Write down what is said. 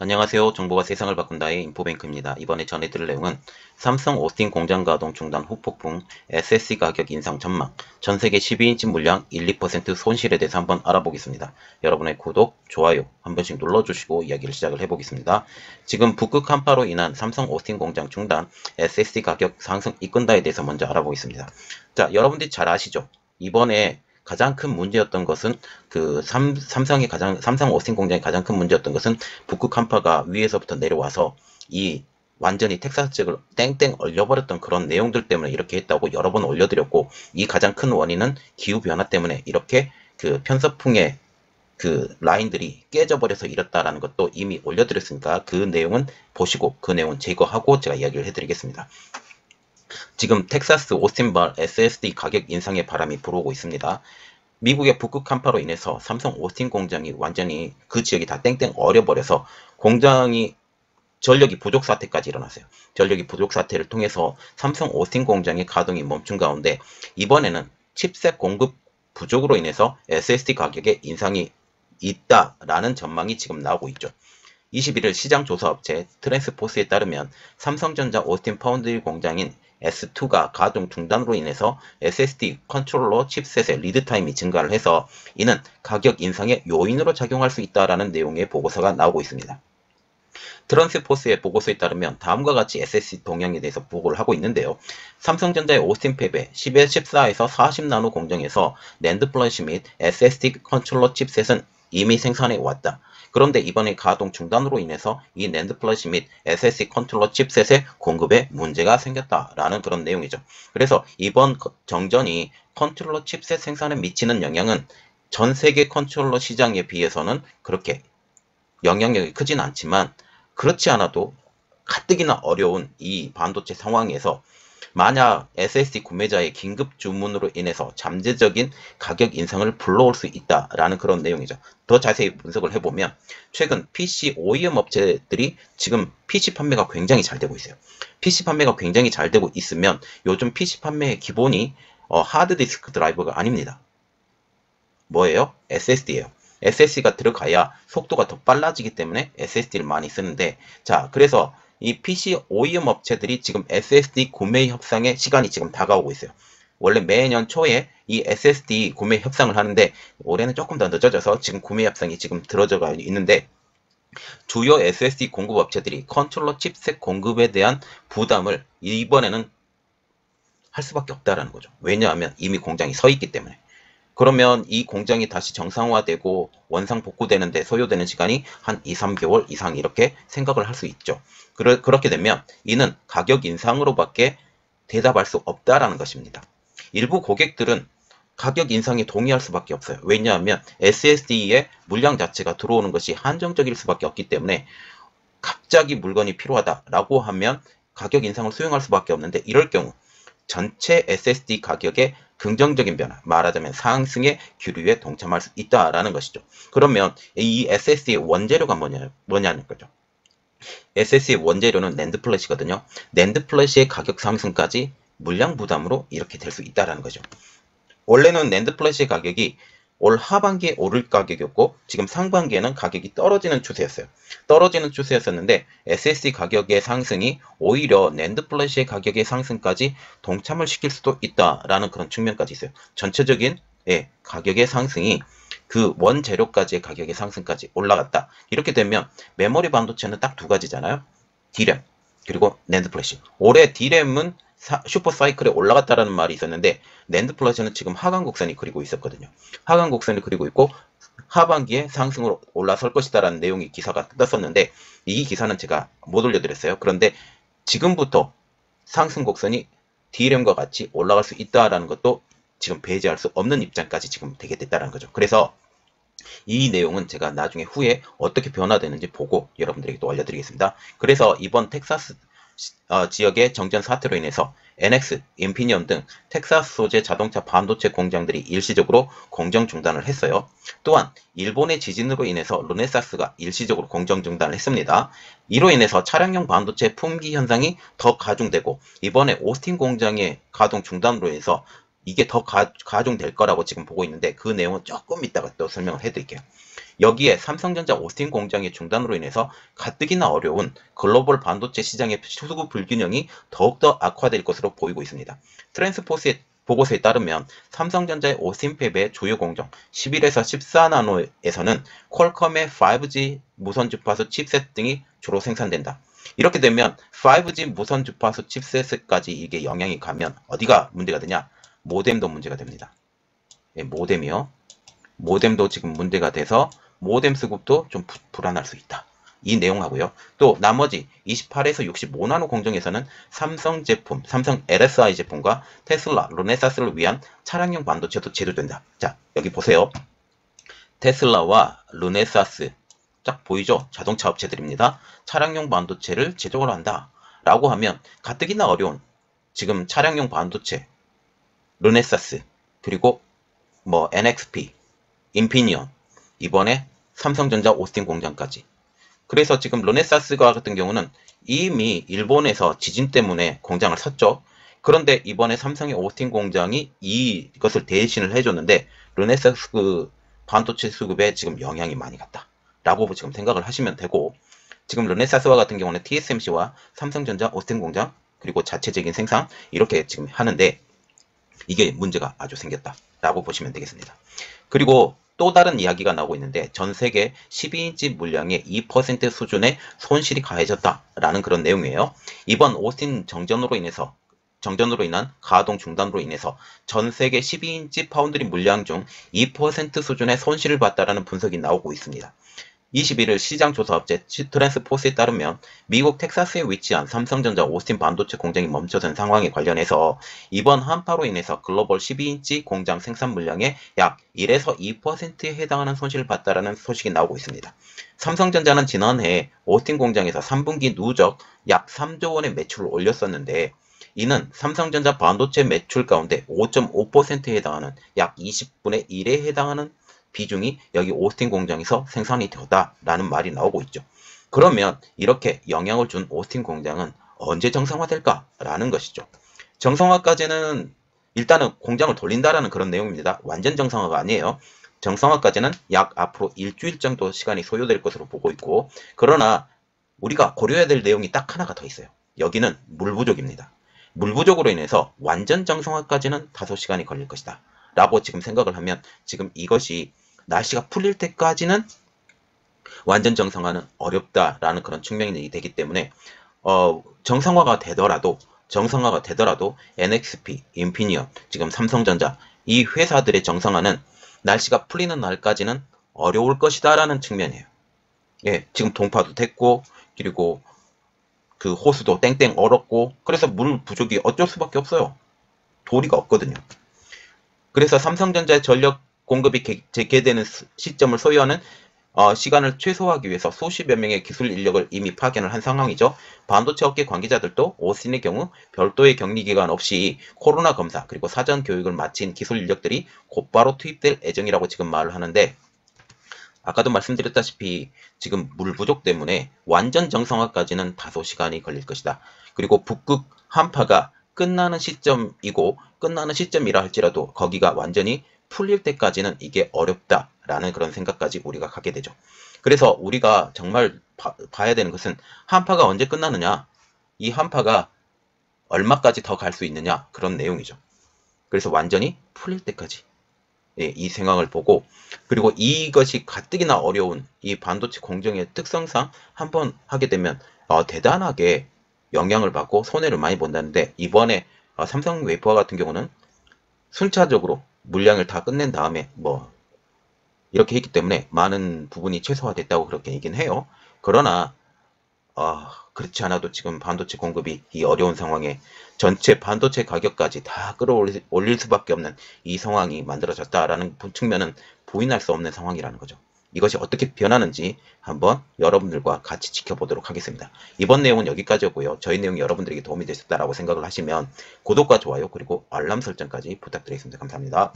안녕하세요. 정보가 세상을 바꾼다의 인포뱅크입니다. 이번에 전해드릴 내용은 삼성 오스틴 공장 가동 중단 후폭풍, SSD 가격 인상 전망, 전세계 12인치 물량 1, 2% 손실에 대해서 한번 알아보겠습니다. 여러분의 구독, 좋아요 한 번씩 눌러주시고 이야기를 시작을 해보겠습니다. 지금 북극 한파로 인한 삼성 오스틴 공장 중단, SSD 가격 상승 이끈다에 대해서 먼저 알아보겠습니다. 자, 여러분들이 잘 아시죠? 이번에 가장 큰 문제였던 것은 삼성 오스틴 공장의 가장 큰 문제였던 것은 북극 한파가 위에서부터 내려와서 이 완전히 텍사스 지역을 땡땡 얼려버렸던 그런 내용들 때문에 이렇게 했다고 여러 번 올려드렸고, 이 가장 큰 원인은 기후변화 때문에 이렇게 그 편서풍의 그 라인들이 깨져버려서 이렇다라는 것도 이미 올려드렸으니까 그 내용은 보시고 그 내용은 제거하고 제가 이야기를 해드리겠습니다. 지금 텍사스 오스틴발 SSD 가격 인상의 바람이 불어오고 있습니다. 미국의 북극 한파로 인해서 삼성 오스틴 공장이 완전히 그 지역이 다 땡땡 얼어버려서 공장이 전력이 부족 사태까지 일어났어요. 전력이 부족 사태를 통해서 삼성 오스틴 공장의 가동이 멈춘 가운데 이번에는 칩셋 공급 부족으로 인해서 SSD 가격에 인상이 있다라는 전망이 지금 나오고 있죠. 21일 시장조사업체 트랜스포스에 따르면 삼성전자 오스틴 파운드리 공장인 S2가 가동 중단으로 인해서 SSD 컨트롤러 칩셋의 리드타임이 증가를 해서 이는 가격 인상의 요인으로 작용할 수 있다라는 내용의 보고서가 나오고 있습니다. 트랜스포스의 보고서에 따르면 다음과 같이 SSD 동향에 대해서 보고를 하고 있는데요. 삼성전자의 오스틴 팹의 11, 14에서 40나노 공정에서 낸드 플래시 및 SSD 컨트롤러 칩셋은 이미 생산해 왔다. 그런데 이번에 가동 중단으로 인해서 이 낸드 플래시 및 SSD 컨트롤러 칩셋의 공급에 문제가 생겼다라는 그런 내용이죠. 그래서 이번 정전이 컨트롤러 칩셋 생산에 미치는 영향은 전 세계 컨트롤러 시장에 비해서는 그렇게 영향력이 크진 않지만, 그렇지 않아도 가뜩이나 어려운 이 반도체 상황에서 만약 SSD 구매자의 긴급 주문으로 인해서 잠재적인 가격 인상을 불러올 수 있다라는 그런 내용이죠. 더 자세히 분석을 해보면 최근 PC OEM 업체들이 지금 PC 판매가 굉장히 잘 되고 있어요. PC 판매가 굉장히 잘 되고 있으면 요즘 PC 판매의 기본이 하드디스크 드라이버가 아닙니다. 뭐예요? SSD예요. SSD가 들어가야 속도가 더 빨라지기 때문에 SSD를 많이 쓰는데, 자, 그래서 이 PC OEM 업체들이 지금 SSD 구매 협상의 시간이 지금 다가오고 있어요. 원래 매년 초에 이 SSD 구매 협상을 하는데 올해는 조금 더 늦어져서 지금 구매 협상이 지금 들어져가 있는데, 주요 SSD 공급 업체들이 컨트롤러 칩셋 공급에 대한 부담을 이번에는 할 수밖에 없다라는 거죠. 왜냐하면 이미 공장이 서 있기 때문에. 그러면 이 공장이 다시 정상화되고 원상 복구되는데 소요되는 시간이 한 2, 3개월 이상 이렇게 생각을 할 수 있죠. 그렇게 되면 이는 가격 인상으로밖에 대답할 수 없다라는 것입니다. 일부 고객들은 가격 인상에 동의할 수밖에 없어요. 왜냐하면 SSD의 물량 자체가 들어오는 것이 한정적일 수밖에 없기 때문에 갑자기 물건이 필요하다라고 하면 가격 인상을 수용할 수밖에 없는데, 이럴 경우 전체 SSD 가격의 긍정적인 변화, 말하자면 상승의 기류에 동참할 수 있다라는 것이죠. 그러면 이 SSD의 원재료가 뭐냐는 거죠. SSD의 원재료는 낸드 플래시거든요. 낸드 플래시의 가격 상승까지 물량 부담으로 이렇게 될 수 있다라는 거죠. 원래는 낸드 플래시의 가격이 올 하반기에 오를 가격이었고 지금 상반기에는 가격이 떨어지는 추세였어요. 떨어지는 추세였었는데 SSD 가격의 상승이 오히려 낸드 플래시의 가격의 상승까지 동참을 시킬 수도 있다라는 그런 측면까지 있어요. 전체적인 가격의 상승이 그 원재료까지의 가격의 상승까지 올라갔다. 이렇게 되면 메모리 반도체는 딱 두 가지잖아요. D램 그리고 낸드 플래시. 올해 D램은 슈퍼 사이클에 올라갔다라는 말이 있었는데 낸드 플래시는 지금 하강 곡선이 그리고 있었거든요. 하강 곡선이 그리고 있고 하반기에 상승으로 올라설 것이다라는 내용이 기사가 떴었는데 이 기사는 제가 못 올려드렸어요. 그런데 지금부터 상승 곡선이 D램과 같이 올라갈 수 있다라는 것도 지금 배제할 수 없는 입장까지 지금 되게 됐다는 거죠. 그래서 이 내용은 제가 나중에 후에 어떻게 변화되는지 보고 여러분들에게 또 알려드리겠습니다. 그래서 이번 텍사스 지역의 정전 사태로 인해서 NX, 인피니엄 등 텍사스 소재 자동차 반도체 공장들이 일시적으로 공정 중단을 했어요. 또한 일본의 지진으로 인해서 르네사스가 일시적으로 공정 중단을 했습니다. 이로 인해서 차량용 반도체 품귀 현상이 더 가중되고 이번에 오스틴 공장의 가동 중단으로 인해서 이게 더 가중될 거라고 지금 보고 있는데 그 내용은 조금 이따가 또 설명을 해드릴게요. 여기에 삼성전자 오스틴 공장의 중단으로 인해서 가뜩이나 어려운 글로벌 반도체 시장의 수급 불균형이 더욱더 악화될 것으로 보이고 있습니다. 트랜스포스의 보고서에 따르면 삼성전자의 오스틴 팹의 주요 공정 11에서 14나노에서는 퀄컴의 5G 무선 주파수 칩셋 등이 주로 생산된다. 이렇게 되면 5G 무선 주파수 칩셋까지 이게 영향이 가면 어디가 문제가 되냐? 모뎀도 문제가 됩니다. 예, 모뎀이요. 모뎀도 지금 문제가 돼서 모뎀 수급도 좀 불안할 수 있다. 이 내용하고요. 또 나머지 28에서 65나노 공정에서는 삼성 제품, 삼성 LSI 제품과 테슬라, 르네사스를 위한 차량용 반도체도 제조된다. 자, 여기 보세요. 테슬라와 르네사스 딱 보이죠? 자동차 업체들입니다. 차량용 반도체를 제조를 한다. 라고 하면 가뜩이나 어려운 지금 차량용 반도체, 르네사스, 그리고 뭐 NXP, 인피니온, 이번에 삼성전자 오스틴 공장까지. 그래서 지금 르네사스가 같은 경우는 이미 일본에서 지진 때문에 공장을 섰죠. 그런데 이번에 삼성의 오스틴 공장이 이것을 대신을 해줬는데 르네사스 반도체 수급에 지금 영향이 많이 갔다. 라고 지금 생각을 하시면 되고, 지금 르네사스와 같은 경우는 TSMC와 삼성전자 오스틴 공장 그리고 자체적인 생산 이렇게 지금 하는데 이게 문제가 아주 생겼다. 라고 보시면 되겠습니다. 그리고 또 다른 이야기가 나오고 있는데 전 세계 12인치 물량의 2% 수준의 손실이 가해졌다라는 그런 내용이에요. 이번 오스틴 정전으로 인한 가동 중단으로 인해서 전 세계 12인치 파운드리 물량 중 2% 수준의 손실을 봤다라는 분석이 나오고 있습니다. 21일 시장조사업체 트랜스포스에 따르면 미국 텍사스에 위치한 삼성전자 오스틴 반도체 공장이 멈춰선 상황에 관련해서 이번 한파로 인해서 글로벌 12인치 공장 생산 물량의 약 1에서 2%에 해당하는 손실을 봤다라는 소식이 나오고 있습니다. 삼성전자는 지난해 오스틴 공장에서 3분기 누적 약 3조 원의 매출을 올렸었는데 이는 삼성전자 반도체 매출 가운데 5.5%에 해당하는 약 20분의 1에 해당하는 비중이 여기 오스틴 공장에서 생산이 되었다라는 말이 나오고 있죠. 그러면 이렇게 영향을 준 오스틴 공장은 언제 정상화될까라는 것이죠. 정상화까지는 일단은 공장을 돌린다라는 그런 내용입니다. 완전 정상화가 아니에요. 정상화까지는 약 앞으로 일주일 정도 시간이 소요될 것으로 보고 있고, 그러나 우리가 고려해야 될 내용이 딱 하나가 더 있어요. 여기는 물 부족입니다. 물 부족으로 인해서 완전 정상화까지는 다소 시간이 걸릴 것이다. 라고 지금 생각을 하면 지금 이것이 날씨가 풀릴 때까지는 완전 정상화는 어렵다라는 그런 측면이 되기 때문에 정상화가 되더라도 NXP, 인피니온, 지금 삼성전자 이 회사들의 정상화는 날씨가 풀리는 날까지는 어려울 것이다 라는 측면이에요. 예, 지금 동파도 됐고 그리고 그 호수도 땡땡 얼었고 그래서 물 부족이 어쩔 수밖에 없어요. 도리가 없거든요. 그래서 삼성전자의 전력 공급이 재개되는 시점을 소요하는 시간을 최소화하기 위해서 수십여 명의 기술 인력을 이미 파견을 한 상황이죠. 반도체 업계 관계자들도 오스틴의 경우 별도의 격리 기간 없이 코로나 검사 그리고 사전 교육을 마친 기술 인력들이 곧바로 투입될 예정이라고 지금 말을 하는데, 아까도 말씀드렸다시피 지금 물 부족 때문에 완전 정상화까지는 다소 시간이 걸릴 것이다. 그리고 북극 한파가 끝나는 시점이라 할지라도 거기가 완전히 풀릴 때까지는 이게 어렵다라는 그런 생각까지 우리가 갖게 되죠. 그래서 우리가 정말 봐야 되는 것은 한파가 언제 끝나느냐, 이 한파가 얼마까지 더 갈 수 있느냐, 그런 내용이죠. 그래서 완전히 풀릴 때까지 이 상황을 보고, 그리고 이것이 가뜩이나 어려운 이 반도체 공정의 특성상 한번 하게 되면 대단하게 영향을 받고 손해를 많이 본다는데, 이번에 삼성 웨이퍼 같은 경우는 순차적으로 물량을 다 끝낸 다음에 뭐 이렇게 했기 때문에 많은 부분이 최소화됐다고 그렇게 얘기는 해요. 그러나 그렇지 않아도 지금 반도체 공급이 이 어려운 상황에 전체 반도체 가격까지 다 끌어올릴 수밖에 없는 이 상황이 만들어졌다라는 측면은 부인할 수 없는 상황이라는 거죠. 이것이 어떻게 변하는지 한번 여러분들과 같이 지켜보도록 하겠습니다. 이번 내용은 여기까지였고요. 저희 내용이 여러분들에게 도움이 되셨다라고 생각을 하시면 구독과 좋아요 그리고 알람 설정까지 부탁드리겠습니다. 감사합니다.